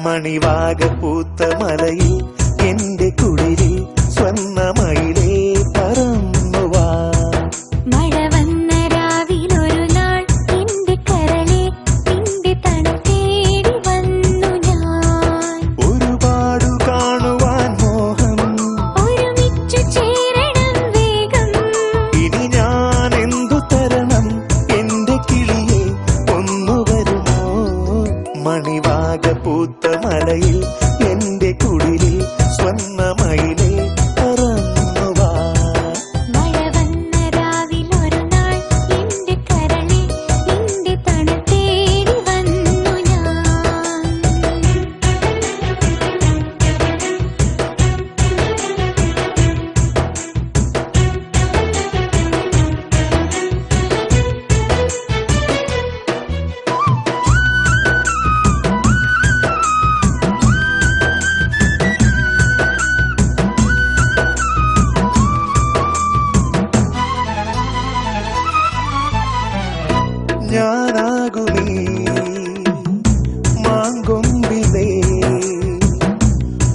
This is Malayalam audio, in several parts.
മണിവാക പൂത്ത മലയിൽ എന്റെ കുളിരിൽ സ്വർണ്ണമയിലേ പറന്നുവാ. മഴ വന്ന രാവിലൊരു നാൾ എന്റെ കരളെ നിന്റെ തണുത്തേടി വന്നു ഞാൻ. ഒരുപാടു കാണുവാൻ മോഹം, ഒരുമിച്ചു ചേരണം വേഗം. ഇനി ഞാൻ എന്തു തരണം എന്റെ കിളിയെ, ഒന്നു വരുമോ? മണിവാക പൂത്ത മലയിൽ എന്റെ കുളിരിൽ സ്വർണ്ണമയിലേ പറന്നുവാ. മഴ വന്ന രാവിലൊരു നാൾ എന്റെ കരളെ നിന്റെ തണുത്തേടി വന്നു ഞാൻ. ഞാനാകുമീ മാങ്കൊമ്പിലേ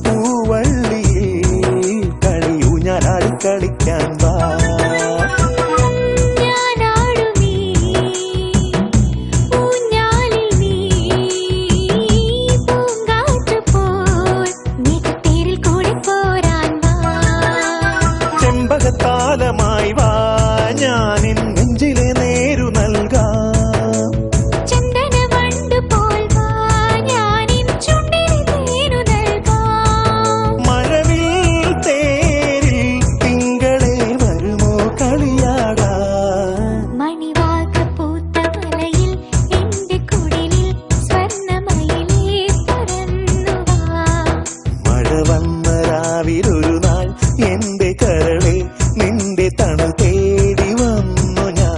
പൂവള്ളിയിൽ കളിയൂഞ്ഞാലാടി കളിക്കാൻ വാ. ഞാനാടുമീ ഊഞ്ഞാലിൽ നീ പൂങ്കാറ്റു പോൽ നീക്കത്തേരിൽ കൂടെ പോരാൻ വാ. ചെമ്പകത്താലമായി വാ, ഞാനിൻ നെഞ്ചിലെ നേരു നൽകാം. ചന്ദനവണ്ട് പോൽ വാ, ഞാനിൻ ചുണ്ടിൽ തേനു നൽകാം. മഴവിൽ തേരിൽ തിങ്കളെ വരുമോ കളിയാടാൻ. മണിവാക പൂത്ത മലയിൽ എന്റെ കുടിലിൽ സ്വർണ്ണമയിലേ പറന്നു വാ. മഴ വന്ന രാവിലൊരു നാൾ എന്റെ കരളെ നിന്റെ തണു തേടി വന്നു ഞാൻ.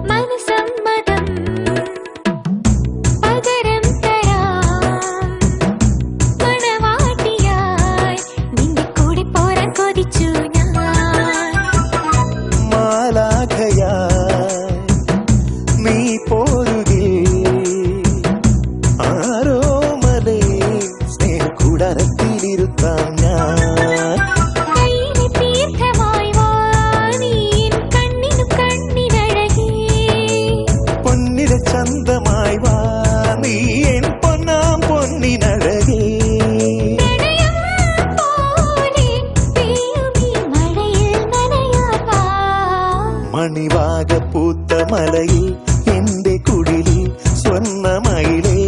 മനസമ്മതം പകരം തരാം. മണവാട്ടിയായി നിന്റെ കൂടെ പോരാൻ കൊതിച്ചു ഞാൻ. മാലാഖയായി നീ പോരുകേ, ആരോമലേ സ്നേഹക്കൂടാരത്തിലിരുത്താം ഞാൻ. കയ്യിലെ തീർത്ഥമായി വാ, നീ എൻ കണ്ണിനും കണ്ണിനഴകേ. പൊന്നിലെ ചന്തമായി വാ, നീ എൻ പൊന്നാം പൊന്നിനഴകേ. പ്രണയം പോലെ പെയ്യുമീ മഴയിൽ നനയാൻ വാ. മണിവാക പൂത്ത മലയിൽ എന്റെ കുടിലിൽ സ്വർണ്ണമയിലേ